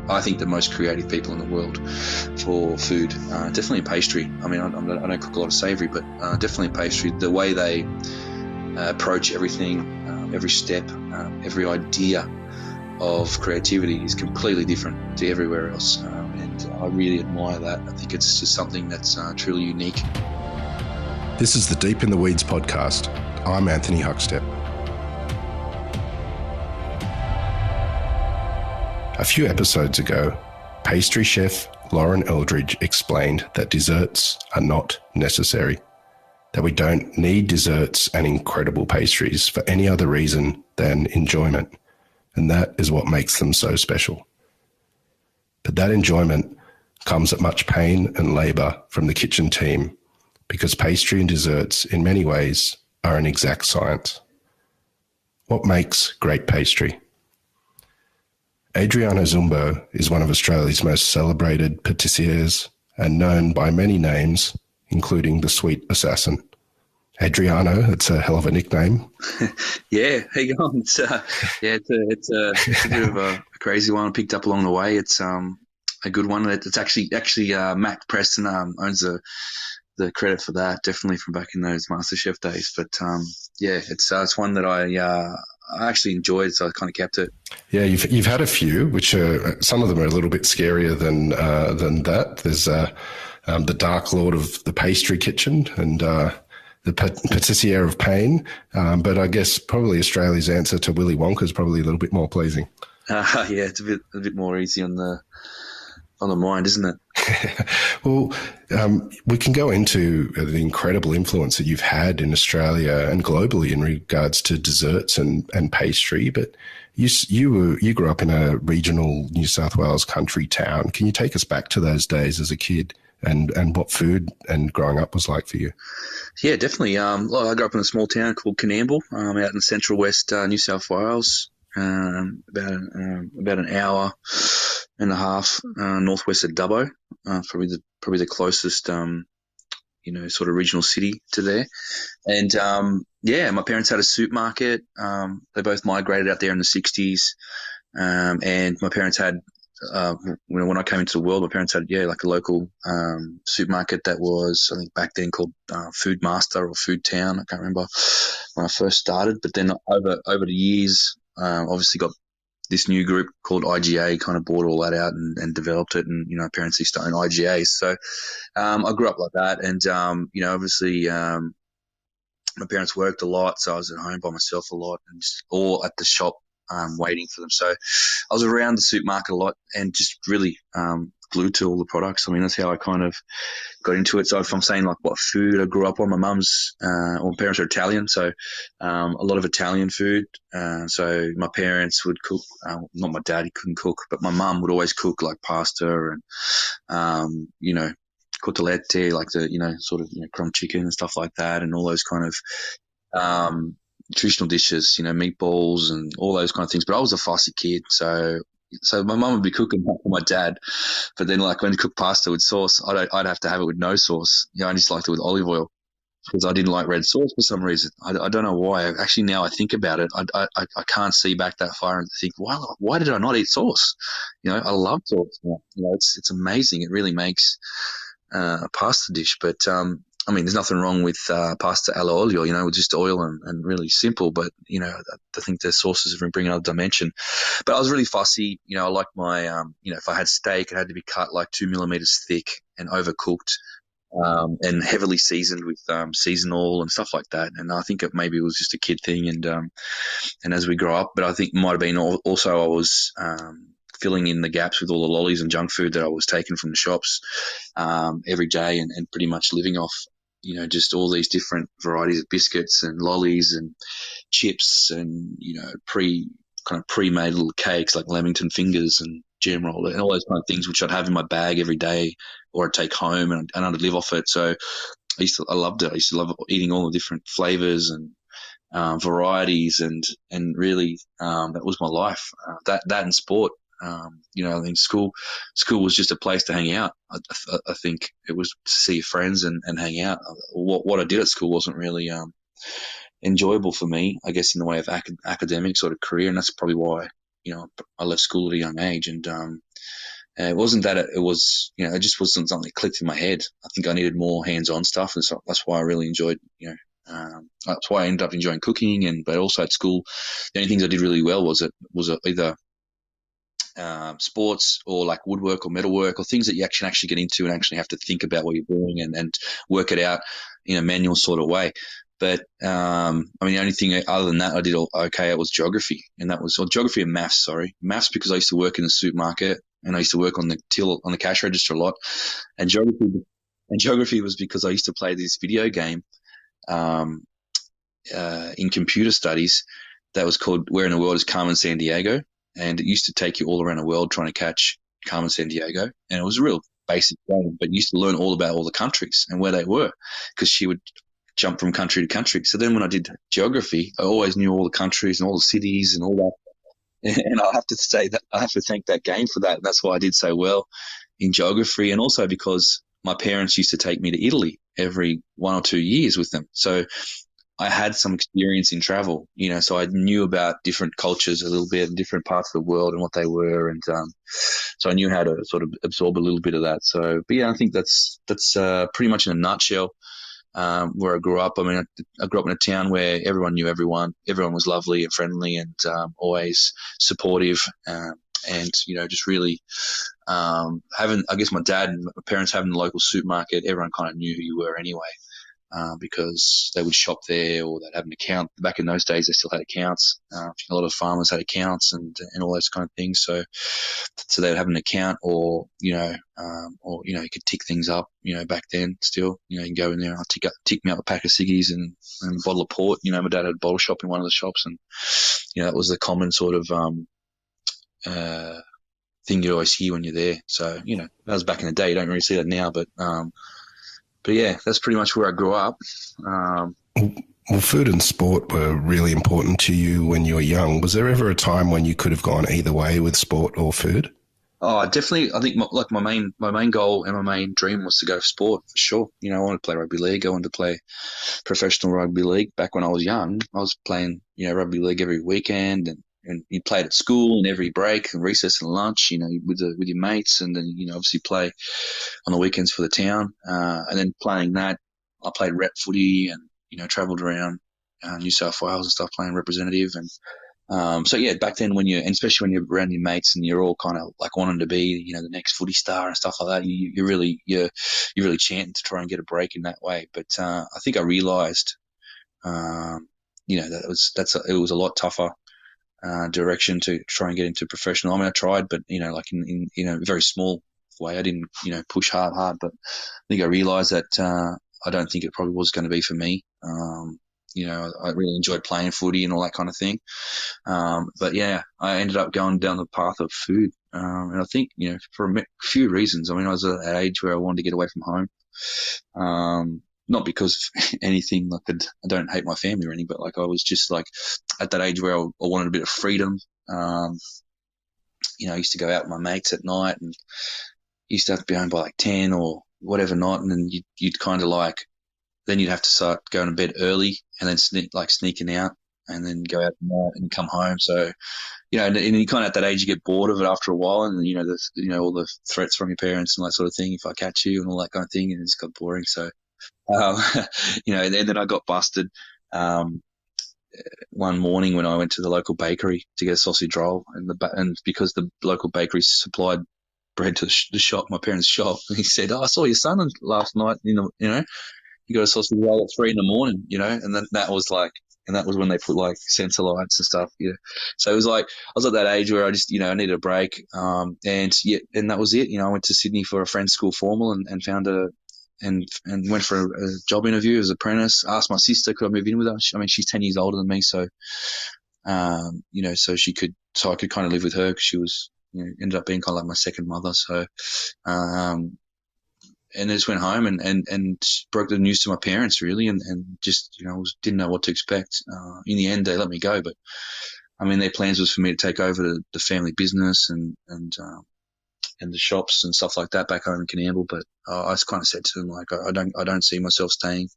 I think, the most creative people in the world for food. Definitely in pastry. I mean, I don't cook a lot of savoury, but definitely in pastry. The way they approach everything, every step, every idea of creativity is completely different to everywhere else. And I really admire that. I think it's just something that's truly unique. This is the Deep in the Weeds podcast. I'm Anthony Huckstep. A few episodes ago, pastry chef Lauren Eldridge explained that desserts are not necessary, that we don't need desserts and incredible pastries for any other reason than enjoyment, and that is what makes them so special. But that enjoyment comes at much pain and labour from the kitchen team, because pastry and desserts in many ways are an exact science. What makes great pastry? Adriano Zumbo is one of Australia's most celebrated patissiers and known by many names, including the Sweet Assassin. Adriano, it's a hell of a nickname. Yeah, how you going? It's a bit of a crazy one I picked up along the way. It's a good one. It's actually Matt Preston owns the credit for that, definitely from back in those MasterChef days. But it's one that I actually enjoyed, so I kind of kept it. Yeah, you've had a few, which are, some of them are a little bit scarier than that. There's the Dark Lord of the Pastry Kitchen and the Patissier of Pain. But I guess probably Australia's answer to Willy Wonka is probably a little bit more pleasing. Yeah, it's a bit more easy on the mind, isn't it? Well, we can go into the incredible influence that you've had in Australia and globally in regards to desserts and pastry, but you grew up in a regional New South Wales country town. Can you take us back to those days as a kid and what food and growing up was like for you? Yeah, definitely. I grew up in a small town called Coonamble, out in central west New South Wales, about an hour and a half northwest of Dubbo, probably the closest sort of regional city to there. And my parents had a supermarket. They both migrated out there in the 60s, and my parents had when I came into the world, my parents had like a local supermarket that was, I think, back then called Food Master or Food Town. I can't remember when I first started, but then over the years, obviously got this new group called IGA kind of bought all that out and developed it, and parents used to own IGAs. So I grew up like that, and obviously my parents worked a lot, so I was at home by myself a lot, and just all at the shop waiting for them. So I was around the supermarket a lot and just really glued to all the products. I mean, that's how I kind of got into it. So if I'm saying like what food I grew up on, my parents are Italian, so a lot of Italian food. So my parents would cook, not my dad, he couldn't cook, but my mum would always cook like pasta and, cotolette, like the, sort of, crumb chicken and stuff like that, and all those kind of traditional dishes, meatballs and all those kind of things. But I was a fussy kid, so my mum would be cooking for my dad, but then like when he cooked pasta with sauce, I'd have to have it with no sauce. I just liked it with olive oil because I didn't like red sauce for some reason. I don't know why. Actually, now I think about it, I can't see back that far and think, why did I not eat sauce? I love sauce. It's amazing. It really makes a pasta dish, but I mean, there's nothing wrong with pasta alla olio, with just oil and really simple. But, I think the sauces have bring another dimension. But I was really fussy. I like my, if I had steak, it had to be cut like 2 millimeters thick and overcooked and heavily seasoned with seasonal and stuff like that. And I think maybe it was just a kid thing. And as we grow up, but I think it might have been also I was filling in the gaps with all the lollies and junk food that I was taking from the shops every day and pretty much living off, just all these different varieties of biscuits and lollies and chips and, pre-made little cakes like Lamington fingers and jam roll and all those kind of things, which I'd have in my bag every day or I'd take home and I'd live off it. So I loved it. I used to love eating all the different flavors and varieties and really that was my life. That and sport. I think school was just a place to hang out. I think it was to see friends and hang out. What I did at school wasn't really enjoyable for me, I guess, in the way of academic sort of career, and that's probably why I left school at a young age, and it wasn't that it was, it just wasn't something that clicked in my head. I think I needed more hands-on stuff, and so that's why I really enjoyed, that's why I ended up enjoying cooking. But also at school, the only things I did really well was either sports or like woodwork or metalwork or things that you can actually get into and actually have to think about what you're doing and work it out in a manual sort of way. But the only thing other than that I did okay it was geography, and that was geography and maths. Sorry, maths because I used to work in the supermarket and I used to work on the cash register a lot, and geography was because I used to play this video game in computer studies that was called Where in the World is Carmen Sandiego, and it used to take you all around the world trying to catch Carmen Sandiego, and it was a real basic game, but you used to learn all about all the countries and where they were because she would jump from country to country. So then when I did geography, I always knew all the countries and all the cities and all that. And I have to say that I have to thank that game for that. That's why I did so well in geography, and also because my parents used to take me to Italy every 1 or 2 years with them. So I had some experience in travel, so I knew about different cultures a little bit, different parts of the world and what they were. And so I knew how to sort of absorb a little bit of that. So, but yeah, I think that's pretty much in a nutshell where I grew up. I mean, I grew up in a town where everyone knew everyone. Everyone was lovely and friendly and always supportive. And, just really having, I guess my dad and my parents having the local supermarket, everyone kind of knew who you were anyway. Because they would shop there or they'd have an account. Back in those days, they still had accounts. A lot of farmers had accounts and all those kind of things. So they would have an account, or you could tick things up. Back then, still, you can go in there and I'll tick me up a pack of ciggies and a bottle of port. My dad had a bottle shop in one of the shops, and that was the common sort of thing you always hear when you're there. So that was back in the day. You don't really see that now, but yeah, that's pretty much where I grew up. Well, food and sport were really important to you when you were young. Was there ever a time when you could have gone either way with sport or food? Oh, definitely. I think my main goal and my main dream was to go for sport for sure. I wanted to play rugby league. I wanted to play professional rugby league. Back when I was young, I was playing rugby league every weekend, and you played at school and every break and recess and lunch, with your mates, and then obviously play on the weekends for the town. And then playing that, I played rep footy and travelled around New South Wales and stuff playing representative. And so yeah, back then and especially when you're around your mates and you're all kind of like wanting to be the next footy star and stuff like that, you're really chanting to try and get a break in that way. But I think I realised that it was a lot tougher direction to try and get into professional. I mean, I tried, but like in a very small way. I didn't push hard, but I think I realised that I don't think it probably was going to be for me. I really enjoyed playing footy and all that kind of thing. But yeah, I ended up going down the path of food, and I think for a few reasons. I mean, I was at that age where I wanted to get away from home. Not because of anything, like I don't hate my family or anything, but like I was just like at that age where I wanted a bit of freedom. I used to go out with my mates at night and used to have to be home by like 10 or whatever night, and then you'd kind of like, then you'd have to start going to bed early and then sneaking out and then go out at night and come home. So, and you kind of at that age, you get bored of it after a while, and all the threats from your parents and that sort of thing, if I catch you and all that kind of thing, and it just got boring. So, and then I got busted one morning when I went to the local bakery to get a sausage roll, and because the local bakery supplied bread to the shop, my parents' shop, and he said, "Oh, I saw your son last night. You got a sausage roll at 3 a.m. And then that was when they put like sensor lights and stuff. So it was like I was at that age where I just I needed a break. And that was it. I went to Sydney for a friend's school formal and found and went for a job interview as an apprentice. Asked my sister could I move in with her. I mean, she's 10 years older than me, so so I could kind of live with her because she was ended up being kind of like my second mother. So and I just went home and broke the news to my parents really, and just didn't know what to expect. In the end, they let me go, but I mean their plans was for me to take over the family business and the shops and stuff like that back home in Coonamble. But I just kind of said to them like I don't see myself staying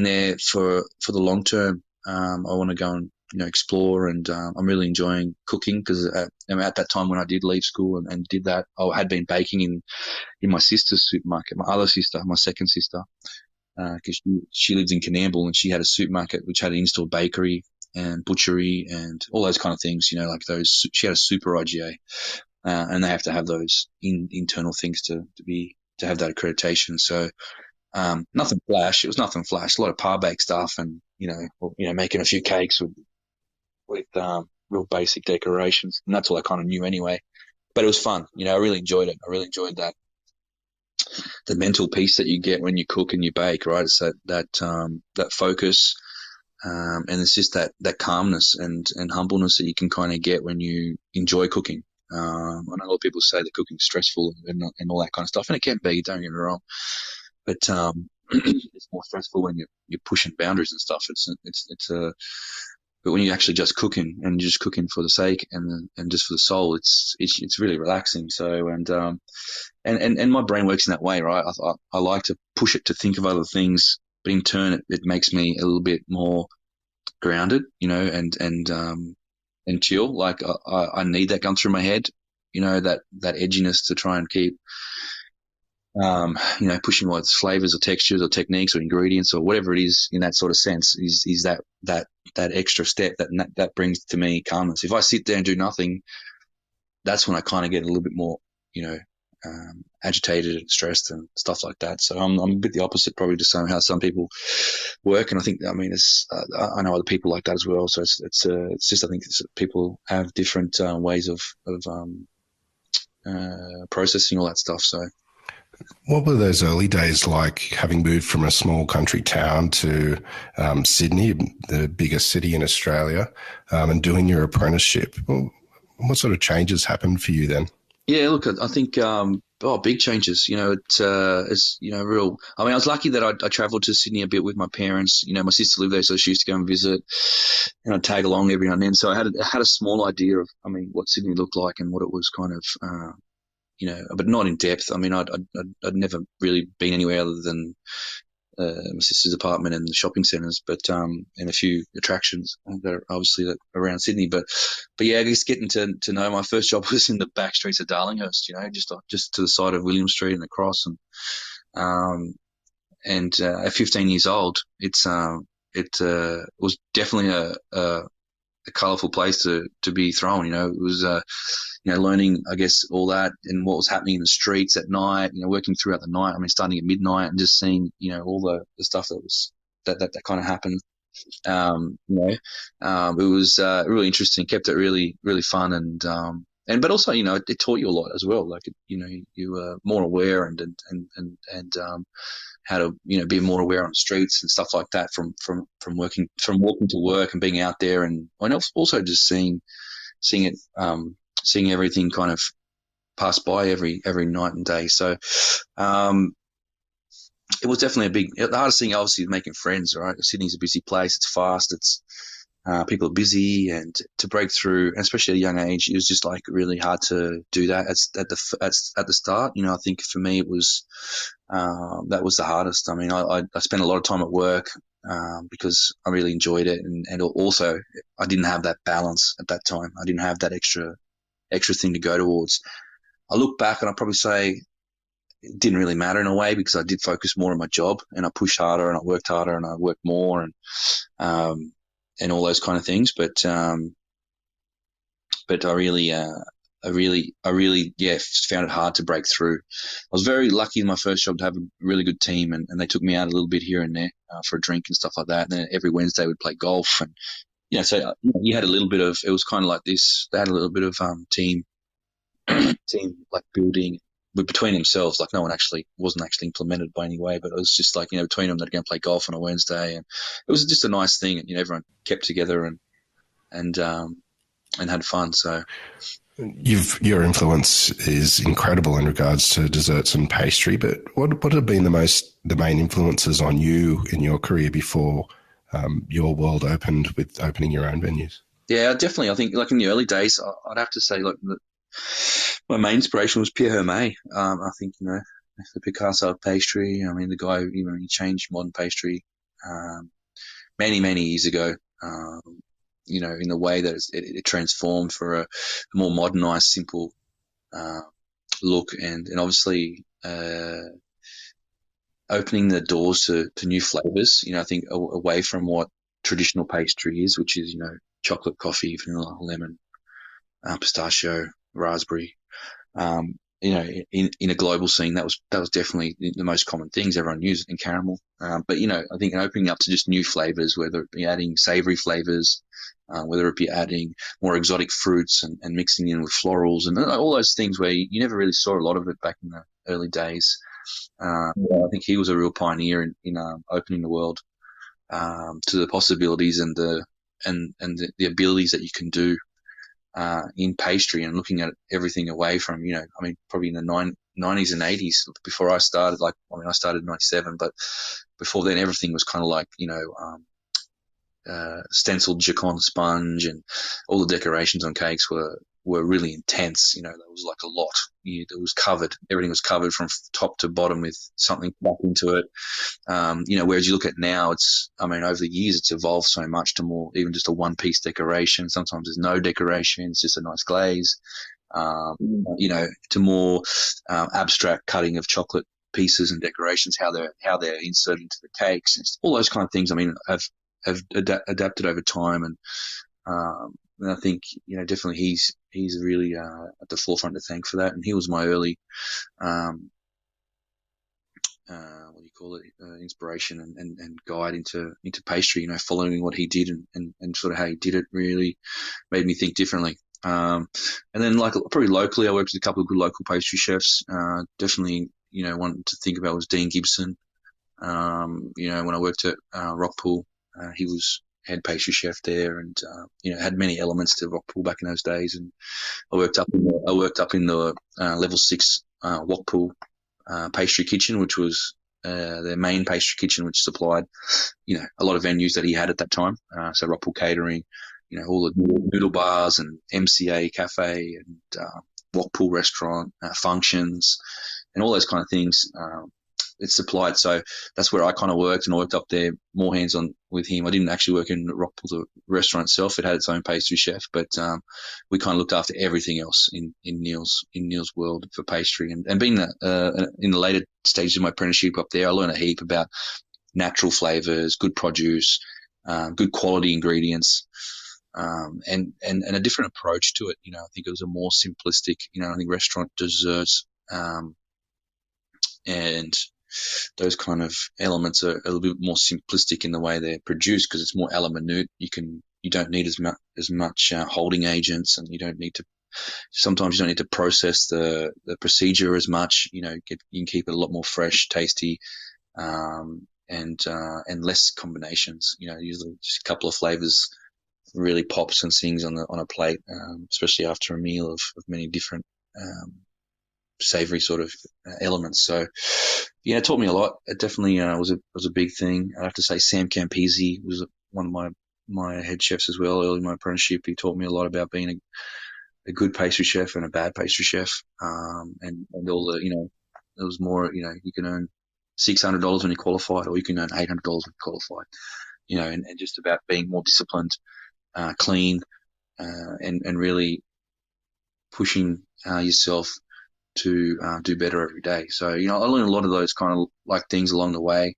there for the long term. I want to go and explore, and I'm really enjoying cooking because at that time when I did leave school and did that, I had been baking in my sister's supermarket, my other sister, my second sister, because she lived in Canamble and she had a supermarket which had an in-store bakery and butchery and all those kind of things, like those. She had a super IGA, and they have to have those internal things to have that accreditation. So nothing flash. It was nothing flash. A lot of par bake stuff, and making a few cakes with real basic decorations, and that's all I kind of knew anyway. But it was fun. I really enjoyed it. I really enjoyed that the mental peace that you get when you cook and you bake. Right, it's that focus, and it's just that calmness and humbleness that you can kind of get when you enjoy cooking. I know a lot of people say that cooking's stressful and all that kind of stuff, and it can be. Don't get me wrong, but it's more stressful when you're pushing boundaries and stuff. But when you're actually just cooking and you're just cooking for the sake and just for the soul, it's really relaxing. So and my brain works in that way, right? I like to push it to think of other things, but in turn it makes me a little bit more grounded, and chill. Like I need that going through my head, that edginess to try and keep pushing what's flavors or textures or techniques or ingredients or whatever it is in that sort of sense is that extra step that brings to me calmness. If I sit there and do nothing, that's when I kind of get a little bit more, agitated and stressed and stuff like that. So I'm a bit the opposite probably to how some people work. And I think, I know other people like that as well. So it's just, I think people have different ways of processing all that stuff. So. What were those early days like, having moved from a small country town to Sydney, the biggest city in Australia, and doing your apprenticeship? What sort of changes happened for you then? Yeah, look, I think big changes. It's real. I mean, I was lucky that I travelled to Sydney a bit with my parents. My sister lived there, so she used to go and visit, and I'd tag along every now and then. So I had a small idea of, what Sydney looked like and what it was kind of. But not in depth. I mean, I'd never really been anywhere other than my sister's apartment and the shopping centres, but and a few attractions that are obviously around Sydney. But yeah, I guess getting to know, my first job was in the back streets of Darlinghurst. Just to the side of William Street and the Cross, and at 15 years old, it was definitely a colourful place to be thrown. It was learning, I guess, all that and what was happening in the streets at night. Working throughout the night. I mean, starting at midnight and just seeing all the stuff that was that kind of happened. It was really interesting. Kept it really really fun and but also it taught you a lot as well. Like you were more aware and how to be more aware on the streets and stuff like that from walking to work and being out there and also just seeing it, seeing everything kind of pass by every night and day. So it was definitely the hardest thing obviously is making friends, right? Sydney's a busy place. It's fast. It's people are busy, and to break through, and especially at a young age, it was just like really hard to do that at the start. I think for me it was that was the hardest. I mean, I spent a lot of time at work because I really enjoyed it, and also I didn't have that balance at that time. I didn't have that extra thing to go towards. I look back and I probably say it didn't really matter in a way because I did focus more on my job and I pushed harder and I worked harder and I worked more and all those kind of things. But I really found it hard to break through. I was very lucky in my first job to have a really good team, and they took me out a little bit here and there for a drink and stuff like that. And then every Wednesday we'd play golf, and so you had a little bit of, it was kind of like this. They had a little bit of team like building between themselves. Like no one wasn't actually implemented by any way, but it was just like between them they'd go and play golf on a Wednesday, and it was just a nice thing. And everyone kept together and had fun. So. Your influence is incredible in regards to desserts and pastry, but what have been the main influences on you in your career before your world opened with opening your own venues? Yeah, definitely. I think like in the early days, I'd have to say like my main inspiration was Pierre Hermé. I think the Picasso of pastry. I mean, the guy he changed modern pastry many years ago. in the way that it transformed for a more modernized, simple look, and obviously opening the doors to new flavors. I think away from what traditional pastry is, which is chocolate, coffee, vanilla, lemon, pistachio, raspberry. In a global scene, that was definitely the most common things everyone used, in caramel. But I think opening up to just new flavors, whether it be adding savory flavors, whether it be adding more exotic fruits and mixing in with florals and all those things where you never really saw a lot of it back in the early days. I think he was a real pioneer in opening the world to the possibilities and the abilities that you can do in pastry, and looking at everything away from, probably in the 90s and 80s before I started. I started in 97, but before then everything was kind of like, stenciled Jacon sponge, and all the decorations on cakes were really intense. There was like a lot. Everything was covered from top to bottom with something back into it. Whereas you look at now, over the years, it's evolved so much to more even just a one-piece decoration. Sometimes there's no decoration, it's just a nice glaze. To more abstract cutting of chocolate pieces and decorations, how they're inserted into the cakes, and all those kind of things. Have adapted over time, and I think definitely he's really at the forefront to thank for that. And he was my early inspiration and guide into pastry. Following what he did and sort of how he did it really made me think differently. And then probably locally, I worked with a couple of good local pastry chefs. Definitely one to think about was Dean Gibson. When I worked at Rockpool, he was head pastry chef there, and had many elements to Rockpool back in those days. And I worked up in the level 6 Rockpool pastry kitchen, which was their main pastry kitchen, which supplied a lot of venues that he had at that time. So Rockpool Catering, all the noodle bars and MCA Cafe and Rockpool Restaurant functions and all those kind of things. It's supplied. So that's where I kind of worked, and I worked up there more hands-on with him. I didn't actually work in Rockpool, the restaurant itself. It had its own pastry chef, but we kind of looked after everything else in Neil's world for pastry. And being that in the later stages of my apprenticeship up there, I learned a heap about natural flavors, good produce, good quality ingredients, and a different approach to it. I think it was a more simplistic, I think restaurant desserts, and those kind of elements are a little bit more simplistic in the way they're produced, because it's more a la minute. You don't need as much holding agents, and sometimes you don't need to process the procedure as much. You can keep it a lot more fresh, tasty, and less combinations. Usually just a couple of flavors really pops and sings on a plate, especially after a meal of many different savory sort of elements. So it taught me a lot. It definitely was a big thing. I have to say Sam Campisi was one of my head chefs as well early in my apprenticeship. He taught me a lot about being a good pastry chef and a bad pastry chef, and all the it was more you can earn $600 when you qualified, or you can earn $800 when you qualified, and just about being more disciplined, clean, and really pushing yourself to do better every day. So I learned a lot of those kind of like things along the way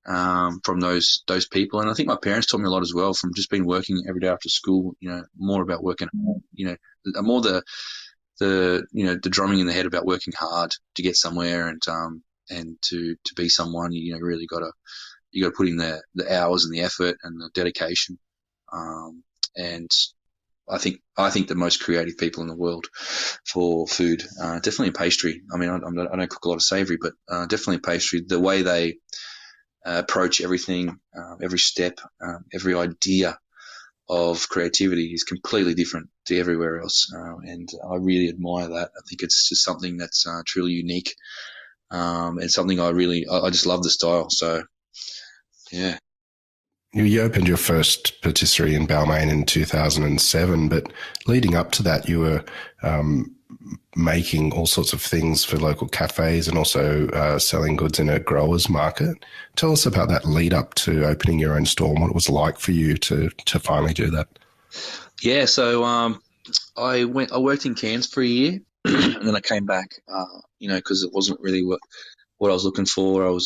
from those people, and I think my parents taught me a lot as well from just been working every day after school. More about working hard, more the drumming in the head about working hard to get somewhere, and to be someone. Really got to put in the hours and the effort and the dedication, and I think the most creative people in the world for food, definitely in pastry. I don't cook a lot of savory, but definitely in pastry, the way they approach everything, every step, every idea of creativity is completely different to everywhere else, and I really admire that. I think it's just something that's truly unique, and something I just love the style. So, yeah. You opened your first patisserie in Balmain in 2007, but leading up to that, you were making all sorts of things for local cafes and also selling goods in a grower's market. Tell us about that lead up to opening your own store and what it was like for you to finally do that. Yeah, so I worked in Cairns for a year, and then I came back. Because it wasn't really what I was looking for.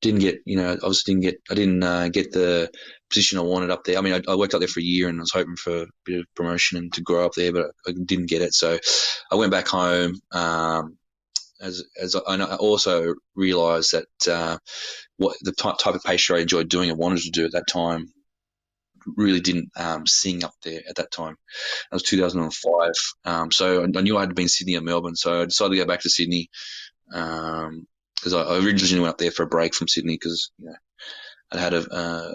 Didn't get, obviously I didn't get the position I wanted up there. I mean, I worked up there for a year and I was hoping for a bit of promotion and to grow up there, but I didn't get it. So I went back home. As I also realised that what the type of pastry I enjoyed doing and wanted to do at that time really didn't sing up there at that time. That was 2005. So I knew I had to be in Sydney or Melbourne, so I decided to go back to Sydney because I originally went up there for a break from Sydney because I had an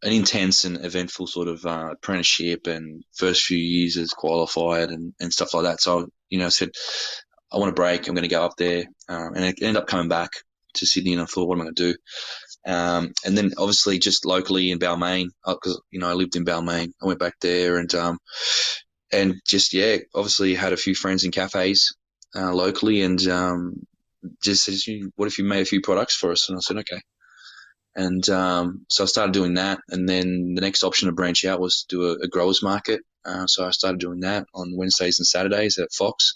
intense and eventful sort of apprenticeship and first few years as qualified and stuff like that. So I said I want a break. I'm going to go up there, and I ended up coming back to Sydney. And I thought, what am I going to do? And then obviously just locally in Balmain, because I lived in Balmain. I went back there and just obviously had a few friends in cafes locally, and just said, "What if you made a few products for us?" And I said, "Okay." And so I started doing that, and then the next option to branch out was to do a growers market. So I started doing that on Wednesdays and Saturdays at Fox,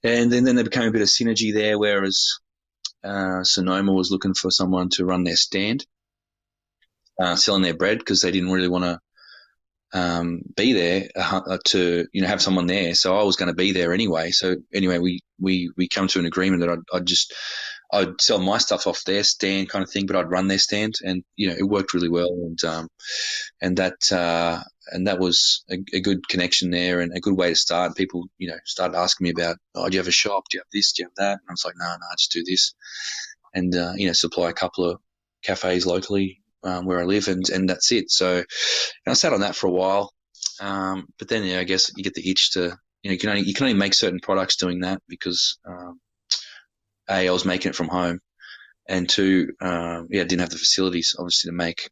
and then there became a bit of synergy there. Whereas Sonoma was looking for someone to run their stand, selling their bread because they didn't really want to be there to have someone there. So I was going to be there anyway. So anyway, we come to an agreement that I'd sell my stuff off their stand kind of thing, but I'd run their stand, and it worked really well, and that was a good connection there and a good way to start. People started asking me about, do you have a shop? Do you have this? Do you have that? And I was like, no, I just do this, and supply a couple of cafes locally where I live, and that's it. So I sat on that for a while, but then I guess you get the itch to you can only make certain products doing that because I was making it from home, and two, I didn't have the facilities obviously to make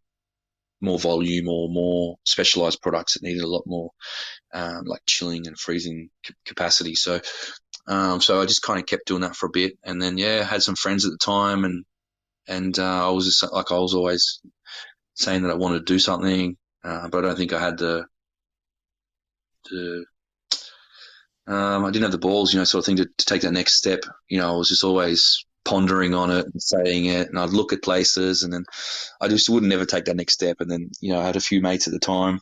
more volume or more specialized products that needed a lot more like chilling and freezing capacity. So I just kind of kept doing that for a bit, and then I had some friends at the time, and I was just like I was always saying that I wanted to do something, but I don't think I had the I didn't have the balls, sort of thing to take that next step. I was just always pondering on it and saying it, and I'd look at places, and then I just wouldn't ever take that next step. And then, I had a few mates at the time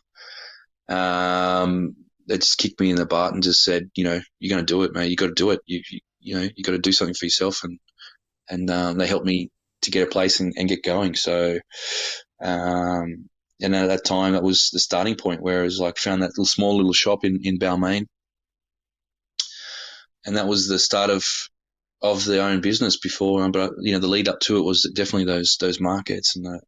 that just kicked me in the butt and just said, you're going to do it, mate. You got to do it. You got to do something for yourself, and they helped me to get a place and get going. So, and at that time, that was the starting point where I was like found that small little shop in Balmain. And that was the start of their own business before. But the lead up to it was definitely those markets and all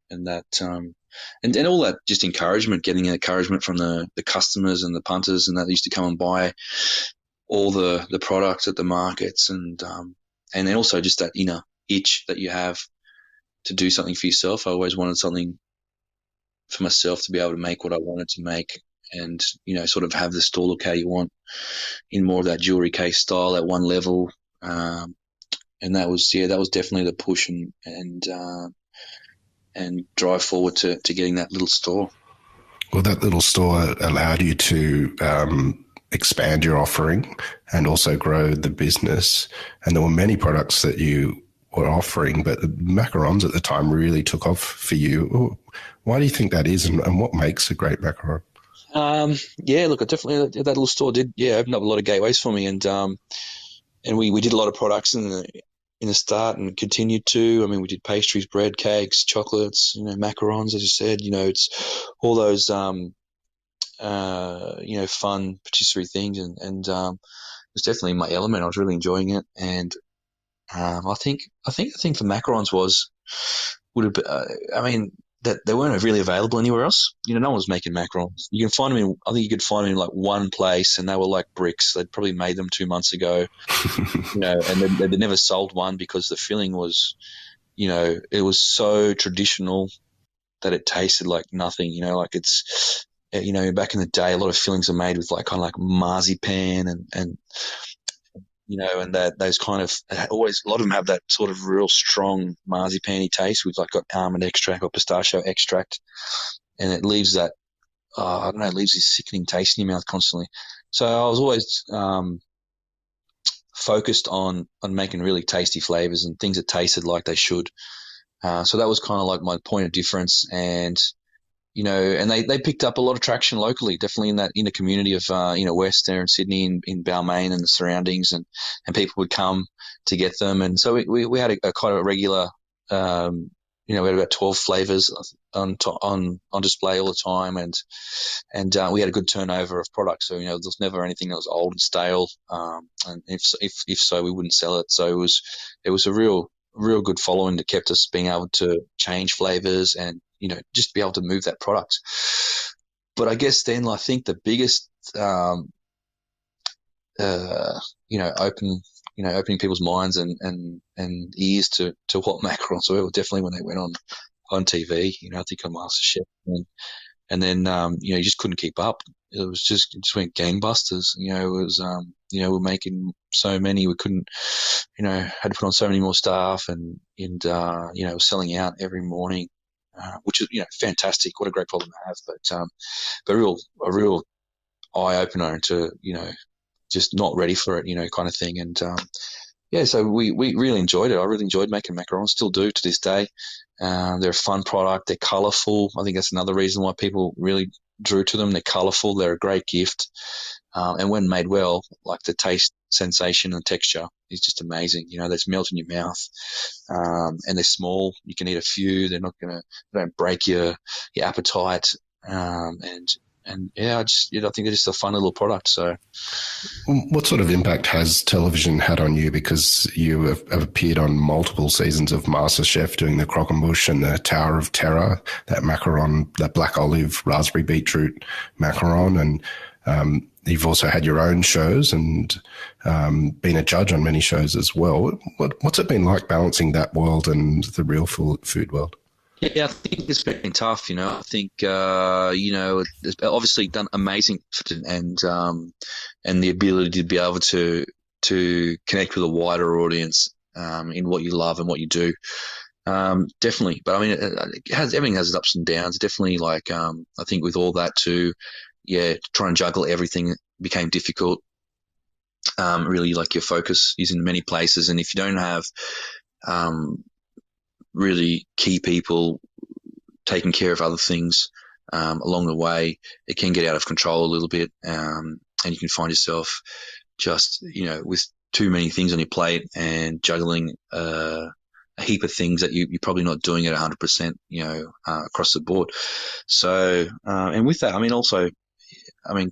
that just encouragement, getting encouragement from the customers and the punters, and that used to come and buy all the products at the markets, and then also just that inner itch that you have to do something for yourself. I always wanted something for myself to be able to make what I wanted to make, and sort of have the store look how you want in more of that jewelry case style at one level, and that was definitely the push and drive forward to getting that little store. Well, that little store allowed you to expand your offering and also grow the business, and there were many products that you were offering, but the macarons at the time really took off for you. Why do you think that is, and what makes a great macaron? Look, definitely that little store did open up a lot of gateways for me, and we did a lot of products in the start and continued to. I mean, we did pastries, bread, cakes, chocolates, macarons, as you said. It's all those fun patisserie things, and it was definitely my element. I was really enjoying it, and I think the macarons would have been, I mean, that they weren't really available anywhere else. No one was making macarons. You can find them I think you could find them in like one place, and they were like bricks. They'd probably made them 2 months ago, and they'd never sold one because the filling was, it was so traditional that it tasted like nothing. Like it's, back in the day, a lot of fillings are made with like kind of like marzipan and and that those kind of always, a lot of them have that sort of real strong marzipan-y taste with like got almond extract or pistachio extract, and it leaves that I don't know, it leaves this sickening taste in your mouth constantly. So I was always focused on making really tasty flavors and things that tasted like they should. So that was kind of like my point of difference, and and they picked up a lot of traction locally, definitely in the community of West there in Sydney, in Balmain and the surroundings, and people would come to get them, and so we had a kind of regular. We had about 12 flavors on display all the time, and we had a good turnover of products. So there was never anything that was old and stale, and if so, we wouldn't sell it. So it was a real good following that kept us being able to change flavors and just be able to move that product. But I guess then I think the biggest open opening people's minds and ears to what macarons were definitely when they went on TV. I think on MasterChef, and then you just couldn't keep up. It just went gangbusters. It was we're making so many, we couldn't, had to put on so many more staff, and we're selling out every morning, which is fantastic. What a great problem to have, but a real eye opener to just not ready for it, kind of thing. And so we really enjoyed it. I really enjoyed making macarons, still do to this day. They're a fun product. They're colourful. I think that's another reason why people really drew to them. They're colourful. They're a great gift. And when made well, like the taste, sensation, and texture is just amazing. They just melt in your mouth. And they're small. You can eat a few. They don't break your appetite. And yeah, I think they're just a fun little product. So, what sort of impact has television had on you? Because you have appeared on multiple seasons of MasterChef, doing the Croquembouche and the Tower of Terror, that macaron, that black olive raspberry beetroot macaron, and you've also had your own shows and been a judge on many shows as well. What's it been like balancing that world and the real food world? Yeah, I think it's been tough. I think it's obviously done amazing, and the ability to be able to connect with a wider audience in what you love and what you do. Definitely, but I mean, everything has its ups and downs. Definitely, like I think with all that too, trying to juggle everything became difficult. Really, like your focus is in many places, and if you don't have really key people taking care of other things along the way, it can get out of control a little bit, and you can find yourself just with too many things on your plate and juggling a heap of things that you're probably not doing at 100%, across the board. So, and with that, I mean, also,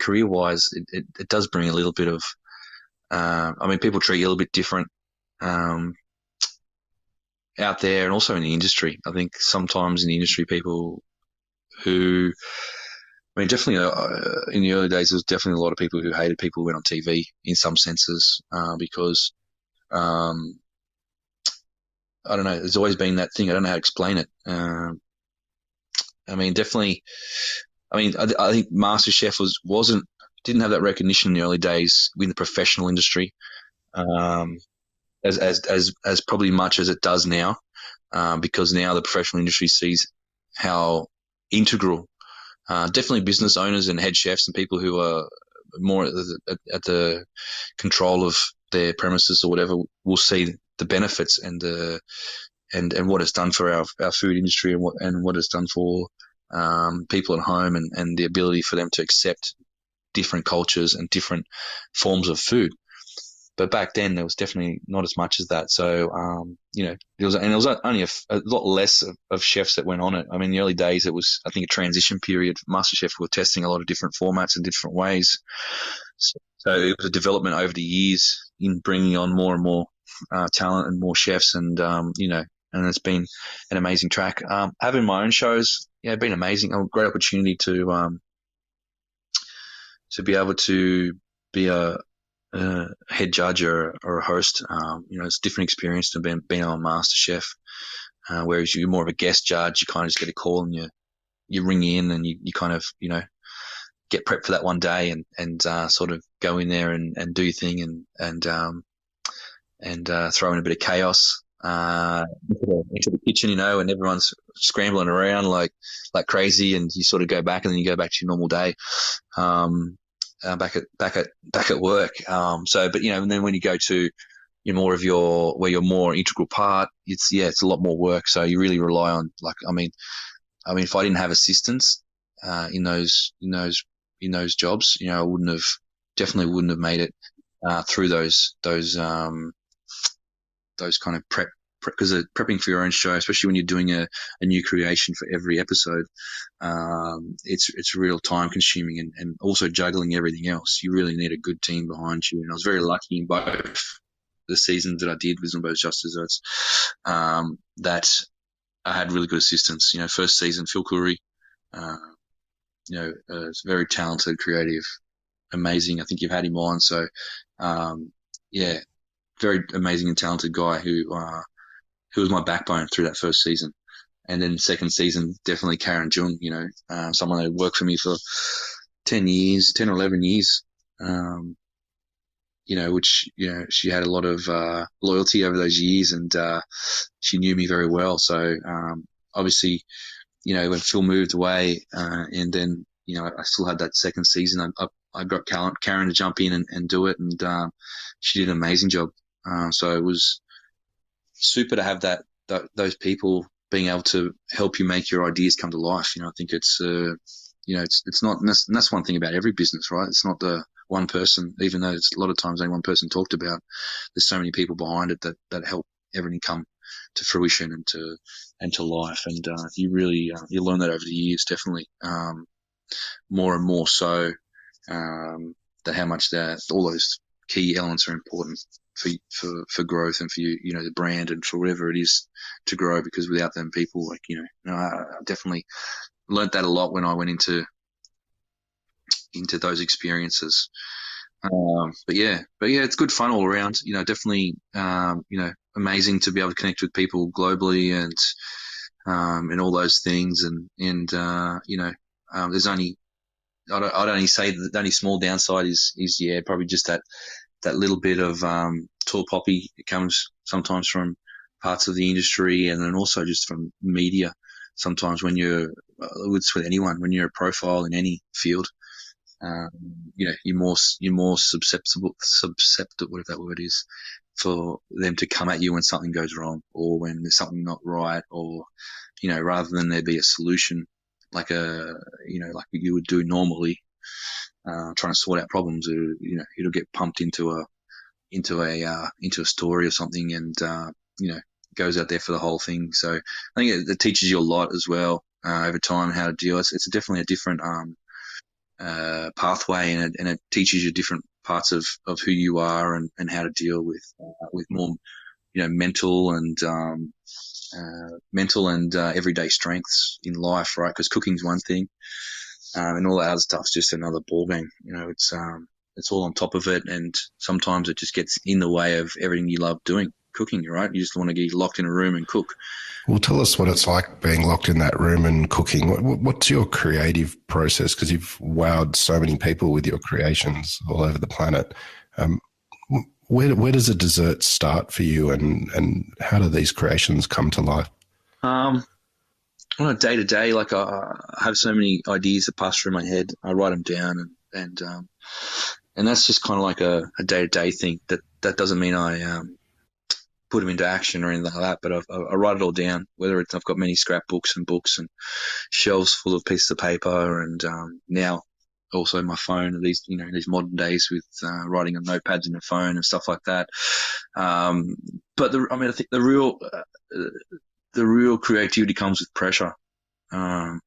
career-wise, it does bring a little bit of, people treat you a little bit different out there, and also in the industry. I think sometimes in the industry, people who, definitely in the early days, there was definitely a lot of people who hated people who went on TV in some senses, because I don't know, there's always been that thing. I don't know how to explain it. Definitely. I think MasterChef didn't have that recognition in the early days in the professional industry, as probably much as it does now, because now the professional industry sees how integral, definitely business owners and head chefs and people who are more at the control of their premises or whatever will see the benefits and what it's done for our food industry, and what it's done for people at home, and the ability for them to accept different cultures and different forms of food. But back then, there was definitely not as much as that. So, there was only a lot less of chefs that went on it. In the early days, it was, I think, a transition period. MasterChef were testing a lot of different formats and different ways. So it was a development over the years in bringing on more and more talent and more chefs, and and it's been an amazing track. Having my own shows, been amazing. A great opportunity to be able to be a head judge or a host. It's a different experience than being on MasterChef, whereas you're more of a guest judge. You kind of just get a call and you ring in, and you kind of get prepped for that one day, and sort of go in there and do your thing, and throw in a bit of chaos. into the kitchen, and everyone's scrambling around like crazy, and you sort of go back, and then you go back to your normal day, back at work. But and then when you go to where you're more integral part, it's a lot more work. So you really rely on, if I didn't have assistants in those jobs, I definitely wouldn't have made it through those kind of prep, because prepping for your own show, especially when you're doing a new creation for every episode, it's real time consuming, and also juggling everything else. You really need a good team behind you. And I was very lucky in both the seasons that I did with Zumbo's Just Desserts, that I had really good assistants. First season, Phil Curry, is very talented, creative, amazing. I think you've had him on. So, very amazing and talented guy who was my backbone through that first season. And then second season, definitely Karen Jung, someone who worked for me for 10 or 11 years, which, she had a lot of loyalty over those years, and she knew me very well. So obviously, when Phil moved away, and then, I still had that second season, I got Karen to jump in and do it, and she did an amazing job. So it was super to have those people being able to help you make your ideas come to life. I think it's not, and that's one thing about every business, right? It's not the one person, even though it's a lot of times only one person talked about. There's so many people behind it that help everything come to fruition and to life. And you really you learn that over the years, definitely, more and more so, that how much all those key elements are important for growth, and for the brand, and for whatever it is to grow. Because without them people, I definitely learnt that a lot when I went into those experiences. But it's good fun all around. Definitely, amazing to be able to connect with people globally, and all those things. And there's only, I'd only say that the only small downside is probably just that little bit of tall poppy. It comes sometimes from parts of the industry, and then also just from media. Sometimes when it's with anyone, when you're a profile in any field, you're more susceptible, whatever that word is, for them to come at you when something goes wrong, or when there's something not right, or rather than there be a solution, like like you would do normally, trying to sort out problems. It'll get pumped into a story or something, and goes out there for the whole thing. So I think it teaches you a lot as well, over time, how to deal. It's definitely a different pathway, and it teaches you different parts of who you are, and how to deal with more mental and everyday strengths in life, right? Because cooking's one thing, and all that other stuff's just another ballgame. It's all on top of it, and sometimes it just gets in the way of everything you love doing, cooking, right? You just want to get locked in a room and cook. Well, tell us what it's like being locked in that room and cooking. What's your creative process? Because you've wowed so many people with your creations all over the planet. Where does a dessert start for you, and how do these creations come to life? On a day to day, like I have so many ideas that pass through my head. I write them down, and that's just kind of like a day to day thing. That doesn't mean I put them into action or anything like that, but I write it all down. Whether it's, I've got many scrapbooks and books and shelves full of pieces of paper, and now also my phone. These modern days with writing on notepads in the phone and stuff like that. But I think the real creativity comes with pressure, and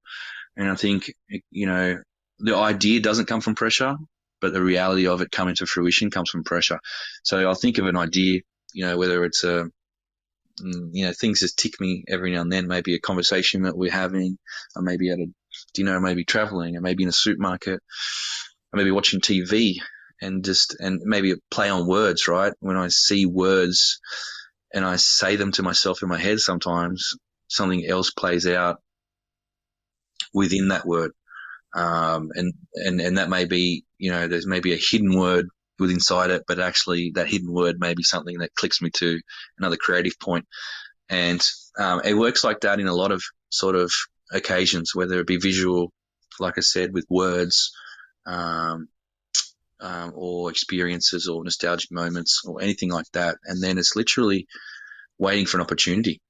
I think the idea doesn't come from pressure, but the reality of it coming to fruition comes from pressure. So I'll think of an idea, whether it's things just tick me every now and then. Maybe a conversation that we're having, or maybe at a dinner, maybe traveling, or maybe in a supermarket, or maybe watching TV, and maybe a play on words, right? When I see words and I say them to myself in my head, sometimes something else plays out within that word. And that may be, there's maybe a hidden word with inside it, but actually that hidden word may be something that clicks me to another creative point. And it works like that in a lot of sort of occasions, whether it be visual, like I said, with words, or experiences or nostalgic moments or anything like that. And then it's literally waiting for an opportunity.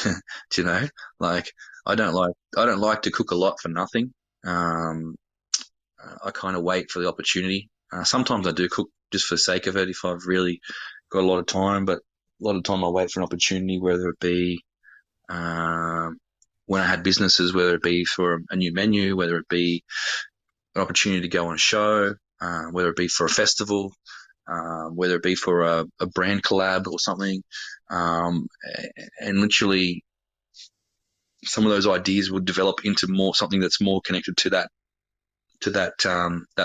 Do you know? Like I don't like to cook a lot for nothing. I kind of wait for the opportunity. Sometimes I do cook just for the sake of it if I've really got a lot of time, but a lot of time I wait for an opportunity, whether it be when I had businesses, whether it be for a new menu, whether it be an opportunity to go on a show, whether it be for a festival, whether it be for a brand collab or something. And literally some of those ideas would develop into more something that's more connected to that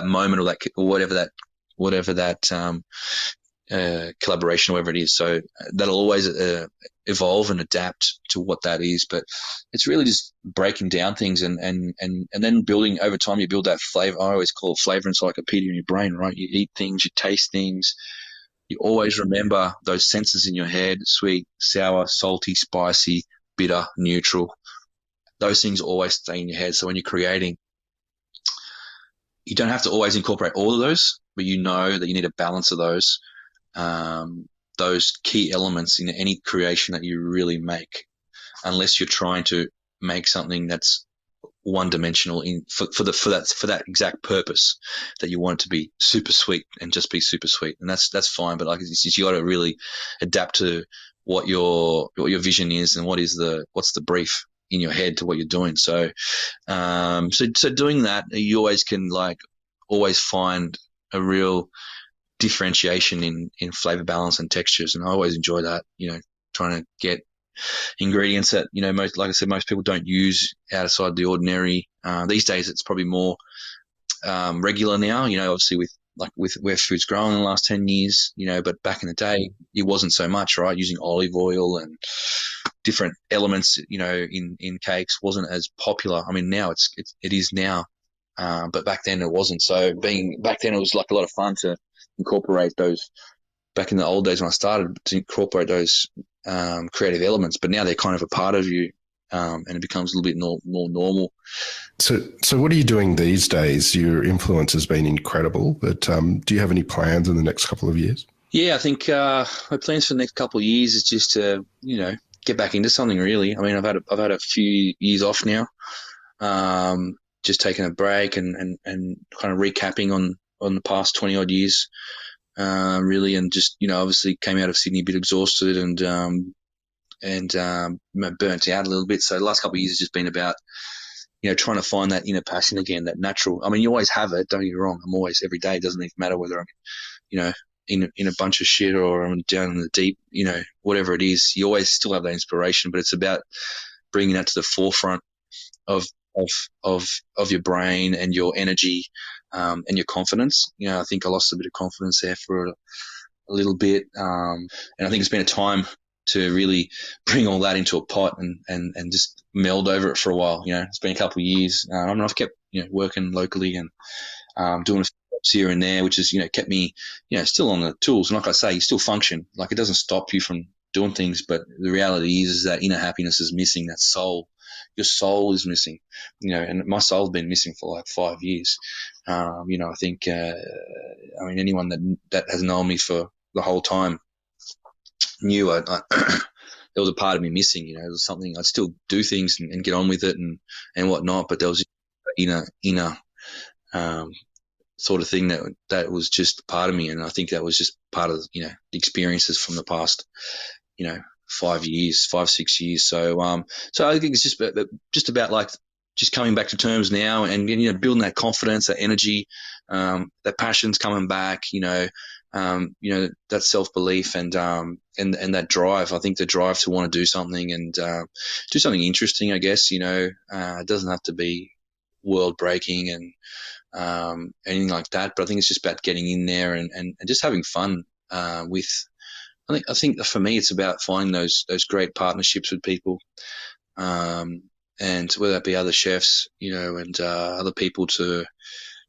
moment or whatever that collaboration, whatever it is. So that'll always evolve and adapt to what that is. But it's really just breaking down things and then building over time. You build that flavor. I always call it flavor encyclopedia in your brain, right? You eat things, you taste things. You always remember those senses in your head: sweet, sour, salty, spicy, bitter, neutral. Those things always stay in your head. So when you're creating, you don't have to always incorporate all of those, but you know that you need a balance of those key elements in any creation that you really make, unless you're trying to make something that's one-dimensional for that exact purpose that you want it to be super sweet and just be super sweet, and that's fine. But like you got to really adapt to what your vision is and what's the brief in your head to what you're doing. So doing that, you always can always find a real differentiation in flavor balance and textures, and I always enjoy that. Trying to get ingredients that like I said, most people don't use outside the ordinary. These days, it's probably more regular now. Obviously with where food's grown in the last 10 years. But back in the day, it wasn't so much, right? Using olive oil and different elements, in cakes wasn't as popular. I mean, now it is now, but back then it wasn't. So back then, it was like a lot of fun to incorporate those. Back in the old days when I started, to incorporate those creative elements, but now they're kind of a part of you, and it becomes a little bit more normal. So what are you doing these days? Your influence has been incredible, but do you have any plans in the next couple of years? Yeah, I think my plans for the next couple of years is just to get back into something really. I mean, I've had a few years off now, just taking a break and kind of recapping on the past 20 odd years. Really, and just obviously came out of Sydney a bit exhausted and burnt out a little bit. So the last couple of years has just been about trying to find that inner passion again, that natural. I mean, you always have it. Don't get me wrong. I'm always, every day. It doesn't even matter whether I'm in a bunch of shit or I'm down in the deep. Whatever it is, you always still have that inspiration. But it's about bringing that to the forefront of your brain and your energy. And your confidence. I think I lost a bit of confidence there for a little bit. And I think it's been a time to really bring all that into a pot and just meld over it for a while. It's been a couple of years. I've kept, working locally and doing a few jobs here and there, which has, kept me, still on the tools. And like I say, you still function. Like, it doesn't stop you from doing things, but the reality is that inner happiness is missing, that soul. Your soul is missing, and my soul's been missing for like 5 years. I think, anyone that has known me for the whole time knew there was a part of me missing. There was something. I'd still do things and get on with it and whatnot, but there was inner sort of thing that was just part of me, and I think that was just part of the experiences from the past 5 years, 6 years. So I think it's just about like just coming back to terms now and building that confidence, that energy, that passion's coming back, that self-belief and that drive. I think the drive to want to do something and do something interesting, I guess. It doesn't have to be world breaking and anything like that, but I think it's just about getting in there and just having fun with. I think for me, it's about finding those great partnerships with people, and whether that be other chefs, and other people to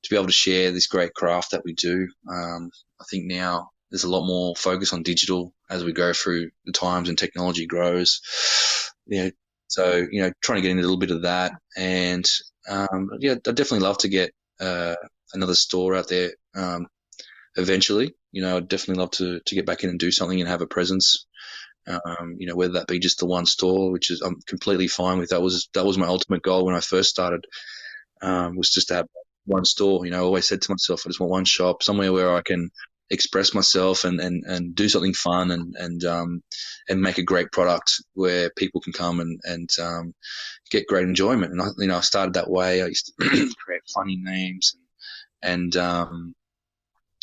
to be able to share this great craft that we do. I think now there's a lot more focus on digital as we go through the times and technology grows. So trying to get into a little bit of that, and I'd definitely love to get another store out there eventually. I'd definitely love to get back in and do something and have a presence. Whether that be just the one store, which is I'm completely fine with. That was my ultimate goal when I first started, was just to have one store. I always said to myself, I just want one shop, somewhere where I can express myself and do something fun and make a great product where people can come and get great enjoyment. And I started that way. I used to create funny names and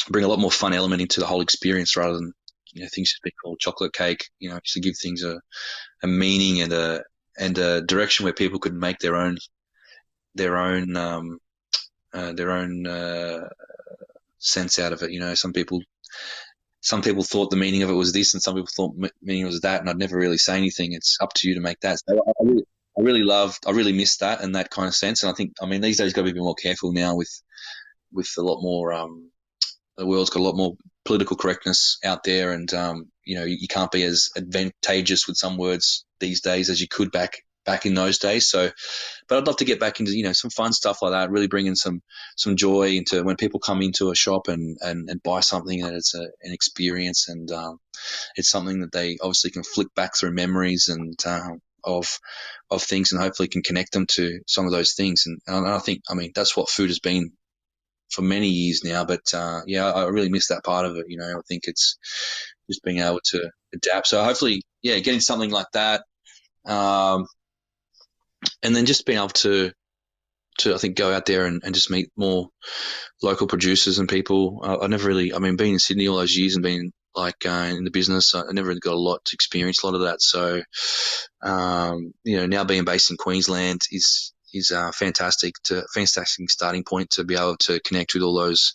bring a lot more fun element into the whole experience rather than things just be called chocolate cake. Just to give things a meaning and a direction where people could make their own sense out of it. Some people thought the meaning of it was this, and some people thought meaning was that, and I'd never really say anything. It's up to you to make that. So I really miss that and that kind of sense. And I mean, these days got to be a bit more careful now with a lot more. The world's got a lot more political correctness out there, and you can't be as advantageous with some words these days as you could back in those days. So, but I'd love to get back into some fun stuff like that. Really bring in some joy into when people come into a shop and buy something, that it's an experience, and it's something that they obviously can flick back through memories and of things, and hopefully can connect them to some of those things. And I think, that's what food has been for many years now, but I really miss that part of it. I think it's just being able to adapt. So hopefully, getting something like that, and then just being able to I think go out there and just meet more local producers and people. I never really, being in Sydney all those years and being in the business, I never really got a lot to experience a lot of that. So, now being based in Queensland is fantastic starting point to be able to connect with all those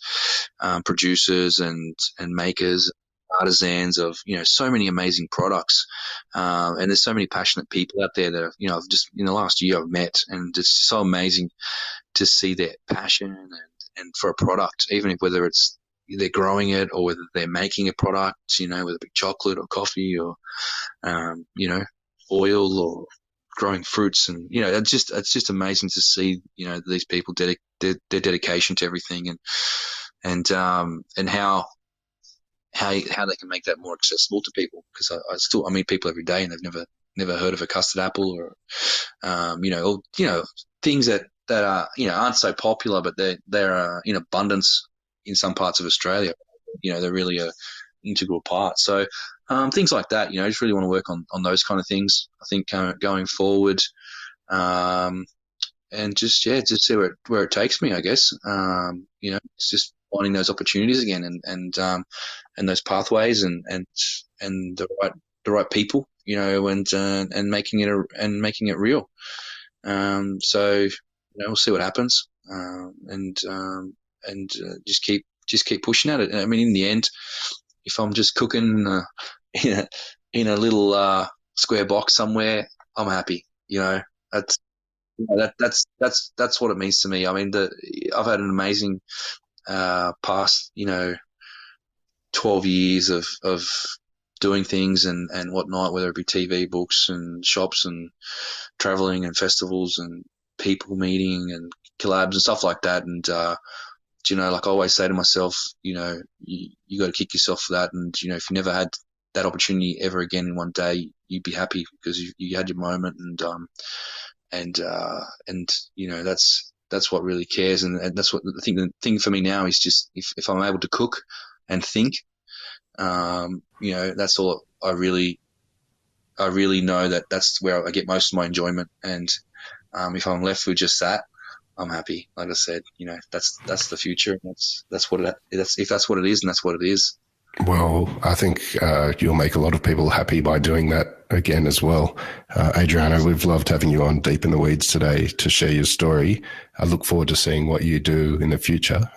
producers and makers, artisans of so many amazing products, and there's so many passionate people out there that I've just in the last year I've met, and it's so amazing to see their passion and for a product, even if whether it's they're growing it or whether they're making a product, whether it be chocolate or coffee or oil or growing fruits, and it's just amazing to see these people their dedication to everything, and how they can make that more accessible to people, because I meet people every day and they've never heard of a custard apple or things that are aren't so popular, but they're in abundance in some parts of Australia. They're really a integral part. So things like that, I just really want to work on those kind of things, I think, going forward, and just see where it takes me, I guess. It's just finding those opportunities again, and those pathways, and the right people, and making it real. So we'll see what happens, and just keep pushing at it. In the end, if I'm just cooking in a little square box somewhere, I'm happy. That's what it means to me. I've had an amazing past 12 years of doing things and whatnot, whether it be TV, books, and shops, and traveling, and festivals, and people meeting, and collabs and stuff like that. And I always say to myself, you got to kick yourself for that. And if you never had that opportunity ever again in one day, you'd be happy because you had your moment, and that's what really cares. And that's what I think the thing for me now is just if I'm able to cook and think, that's all I really know that's where I get most of my enjoyment. And if I'm left with just that, I'm happy. Like I said, that's the future. That's what it is, and that's what it is. Well, I think you'll make a lot of people happy by doing that again as well. Adriano, we've loved having you on Deep in the Weeds today to share your story. I look forward to seeing what you do in the future.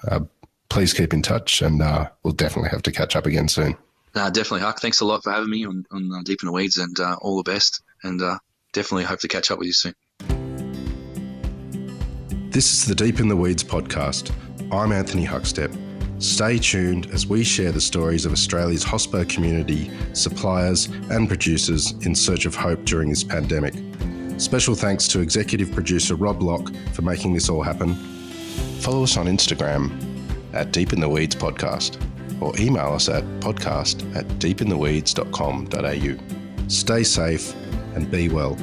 Please keep in touch, and we'll definitely have to catch up again soon. Definitely, Huck. Thanks a lot for having me on Deep in the Weeds, and all the best. And definitely hope to catch up with you soon. This is the Deep in the Weeds podcast. I'm Anthony Huckstep. Stay tuned as we share the stories of Australia's hospo community, suppliers and producers in search of hope during this pandemic. Special thanks to executive producer Rob Locke for making this all happen. Follow us on Instagram at Deep in the Weeds Podcast or email us at podcast@deepintheweeds.com.au. Stay safe and be well.